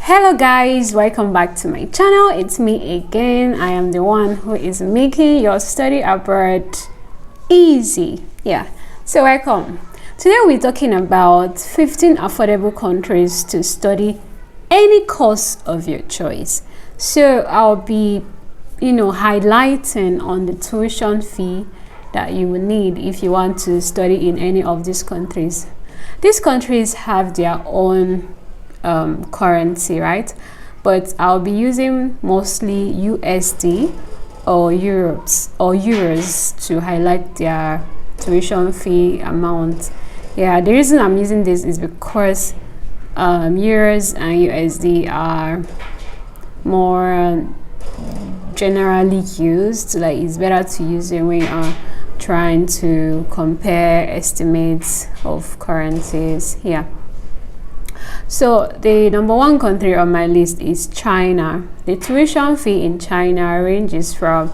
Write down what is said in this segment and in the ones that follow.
Hello guys, welcome back to my channel. It's me again. I am the one who is making your study abroad easy. So welcome. Today we're talking about 15 affordable countries to study any course of your choice. So I'll be highlighting on the tuition fee that you will need if you want to study in any of these countries. These countries have their own currency, right? But I'll be using mostly USD or euros to highlight their tuition fee amount. The reason I'm using this is because euros and USD are more generally used. Like, it's better to use it when you are trying to compare estimates of currencies. So the number one country on my list is China. The tuition fee in China ranges from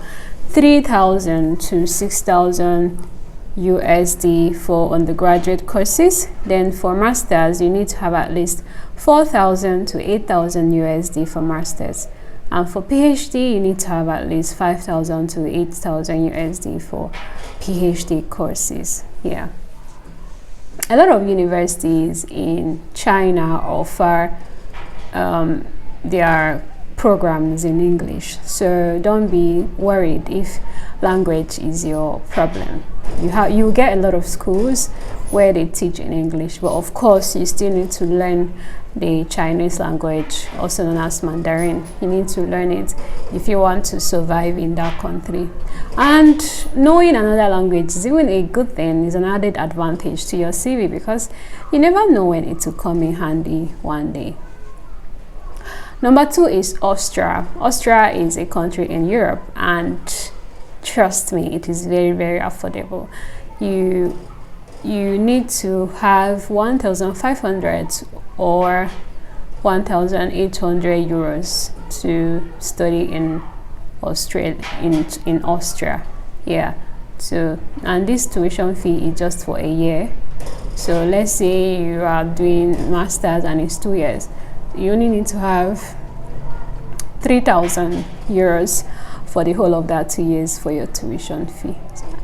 3,000 to 6,000 USD for undergraduate courses. Then for masters, you need to have at least 4,000 to 8,000 USD for masters. And for PhD, you need to have at least 5,000 to 8,000 USD for PhD courses. A lot of universities in China offer their programs in English, so don't be worried if language is your problem. You get a lot of schools where they teach in English, but of course you still need to learn the Chinese language, also known as Mandarin. You need to learn it if you want to survive in that country. And knowing another language is even a good thing, is an added advantage to your CV, because you never know when it will come in handy one day. Number two is Austria. Austria is a country in Europe, and trust me, it is very, very affordable. You need to have 1,500 or 1,800 euros to study in Austria. So, and this tuition fee is just for a year. So let's say you are doing masters and it's 2 years. You only need to have 3,000 euros for the whole of that 2 years for your tuition fee.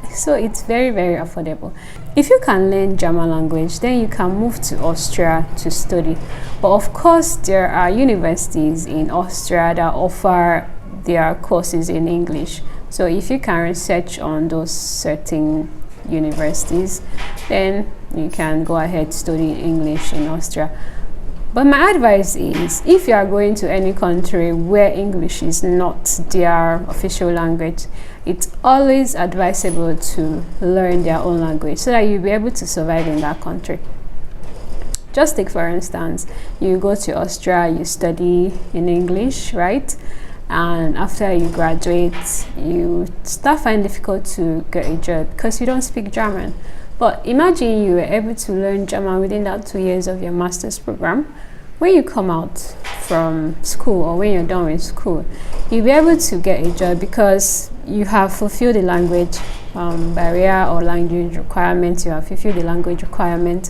So it's very, very affordable. If you can learn German language, then you can move to Austria to study. But of course, there are universities in Austria that offer their courses in English. So if you can research on those certain universities, then you can go ahead studying English in Austria. But my advice is, if you are going to any country where English is not their official language, it's always advisable to learn their own language so that you'll be able to survive in that country. Just take, for instance, you go to Austria, you study in English, right? And after you graduate, you start finding it difficult to get a job because you don't speak German. But imagine you were able to learn German within that 2 years of your master's program. When you come out from school, or when you're done with school, you'll be able to get a job because you have fulfilled the language barrier or language requirement. You have fulfilled the language requirement,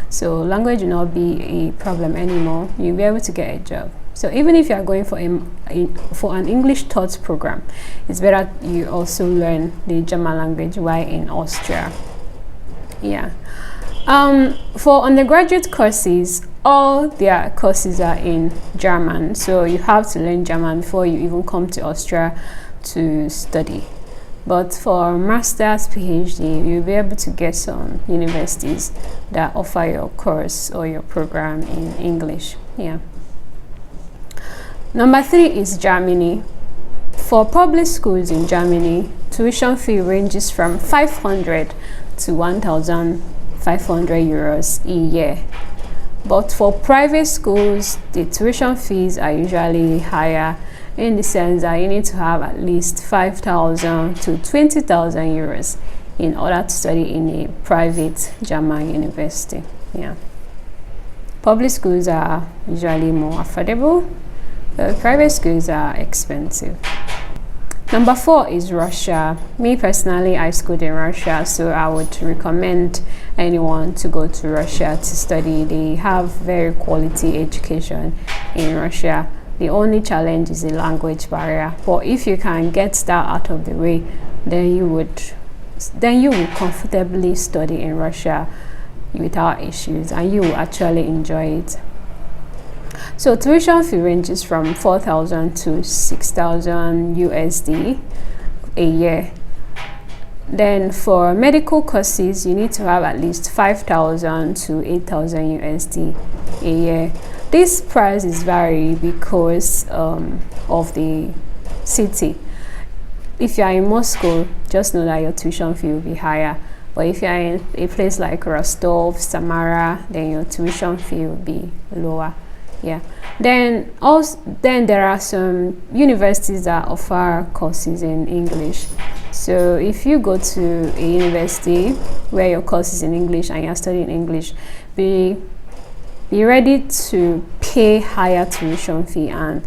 so language will not be a problem anymore. You'll be able to get a job. So even if you are going for an English taught program, it's better you also learn the German language while in Austria. For undergraduate courses, all their courses are in German, so you have to learn German before you even come to Austria to study. But for master's, PhD, you'll be able to get some universities that offer your course or your program in English. Number three is Germany. For public schools in Germany, tuition fee ranges from 500 to 1,500 euros a year. But for private schools, the tuition fees are usually higher, in the sense that you need to have at least 5,000 to 20,000 euros in order to study in a private German university. Public schools are usually more affordable, but private schools are expensive. Number four is Russia. Me personally, I schooled in Russia, so I would recommend anyone to go to Russia to study. They have very quality education in Russia. The only challenge is the language barrier, but if you can get that out of the way, then you would comfortably study in Russia without issues, and you will actually enjoy it. So tuition fee ranges from 4,000 to 6,000 USD a year. Then for medical courses, you need to have at least 5,000 to 8,000 USD a year. These prices vary because of the city. If you are in Moscow, just know that your tuition fee will be higher. But if you are in a place like Rostov, Samara, then your tuition fee will be lower. Yeah. Then there are some universities that offer courses in English. So if you go to a university where your course is in English and you're studying English, be ready to pay higher tuition fee, and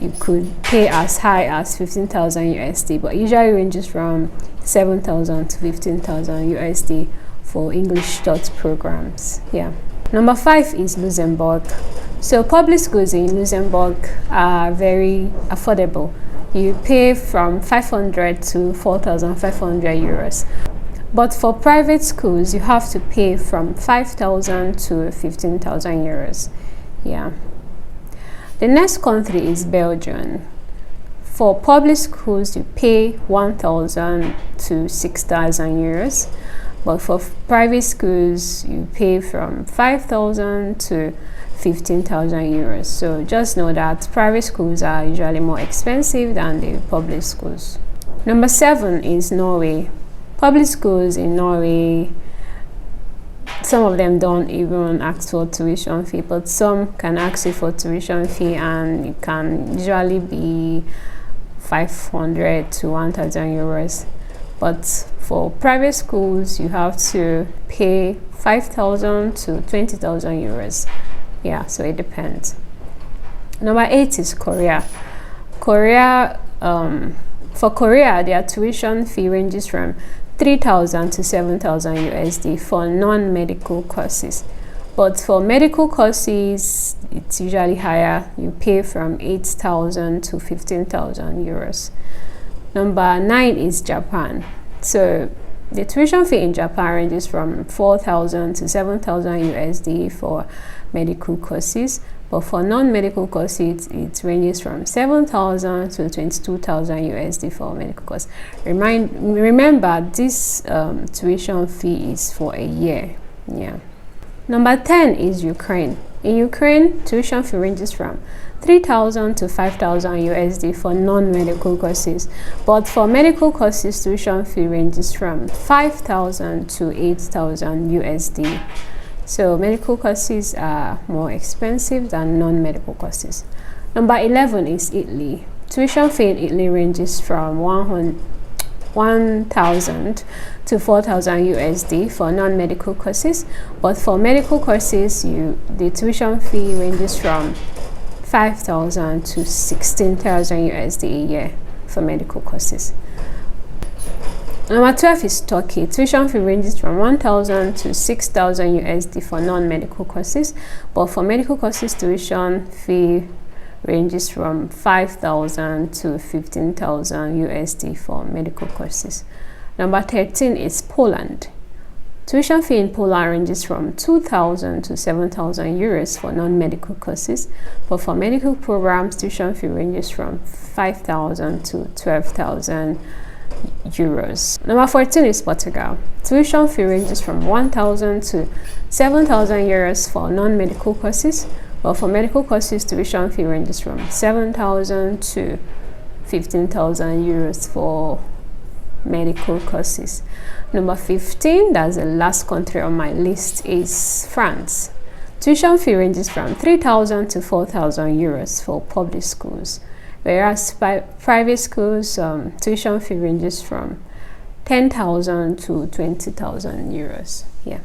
you could pay as high as 15,000 USD, but usually ranges from 7,000 to 15,000 USD for English taught programs. Yeah. Number 5 is Luxembourg. So public schools in Luxembourg are very affordable. You pay from 500 to 4,500 euros. But for private schools, you have to pay from 5,000 to 15,000 euros. Yeah. The next country is Belgium. For public schools, you pay 1,000 to 6,000 euros. But for private schools, you pay from 5,000 to 15,000 euros. So just know that private schools are usually more expensive than the public schools. Number 7 is Norway. Public schools in Norway, some of them don't even ask for tuition fee, but some can ask you for tuition fee, and it can usually be 500 to 1,000 euros. But for private schools, you have to pay 5,000 to 20,000 euros. Yeah, so it depends. Number 8 is Korea. For Korea, their tuition fee ranges from 3,000 to 7,000 USD for non-medical courses. But for medical courses, it's usually higher. You pay from 8,000 to 15,000 euros. Number 9 is Japan. So the tuition fee in Japan ranges from 4,000 to 7,000 USD for medical courses, but for non-medical courses, it ranges from 7,000 to 22,000 USD for medical course. Remember, this tuition fee is for a year. Yeah. Number 10 is Ukraine. In Ukraine, tuition fee ranges from 3,000 to 5,000 USD for non-medical courses, but for medical courses, tuition fee ranges from 5,000 to 8,000 USD. So medical courses are more expensive than non-medical courses. Number 11 is Italy. Tuition fee in Italy ranges from 1,000 to 4,000 USD for non-medical courses, but for medical courses, the tuition fee ranges from 5,000 to 16,000 USD a year for medical courses. Number 12 is Turkey. Tuition fee ranges from 1,000 to 6,000 USD for non-medical courses, but for medical courses, tuition fee ranges from 5,000 to 15,000 USD for medical courses. Number 13 is Poland. Tuition fee in Poland ranges from 2,000 to 7,000 euros for non-medical courses, but for medical programs, tuition fee ranges from 5,000 to 12,000 euros. Number 14 is Portugal. Tuition fee ranges from 1,000 to 7,000 euros for non-medical courses, but for medical courses, tuition fee ranges from 7,000 to 15,000 euros for medical courses. Number 15, that's the last country on my list, is France. Tuition fee ranges from 3,000 to 4,000 euros for public schools, whereas private schools, tuition fee ranges from 10,000 to 20,000 euros. Yeah.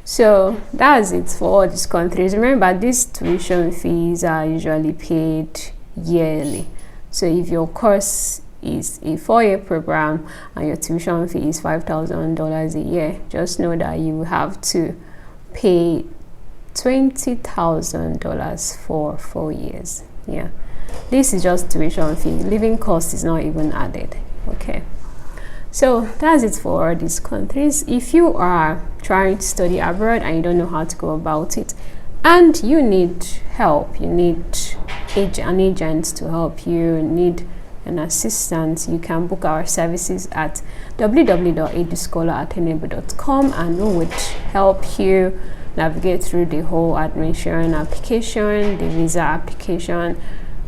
So that's it for all these countries. Remember, these tuition fees are usually paid yearly. So if your course is a 4-year program and your tuition fee is $5,000 a year, just know that you have to pay $20,000 for 4 years. Yeah, this is just tuition fee. Living cost is not even added. Okay, so that's it for all these countries. If you are trying to study abroad and you don't know how to go about it, and you need help, you need an agent to help you, need an assistant, you can book our services at www.eduscholar@enebu.com, and we would help you navigate through the whole admission application, the visa application,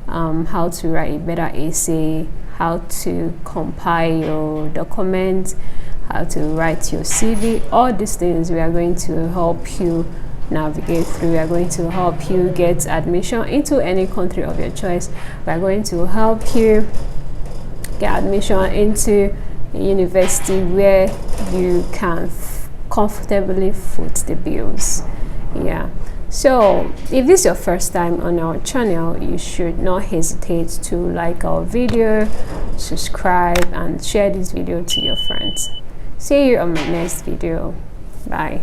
how to write a better essay, how to compile your documents, how to write your CV. All these things we are going to help you navigate through. We are going to help you get admission into any country of your choice. We are going to help you get admission into a university where you can comfortably foot the bills. Yeah, so if this is your first time on our channel, you should not hesitate to like our video, subscribe, and share this video to your friends. See you on my next video. Bye.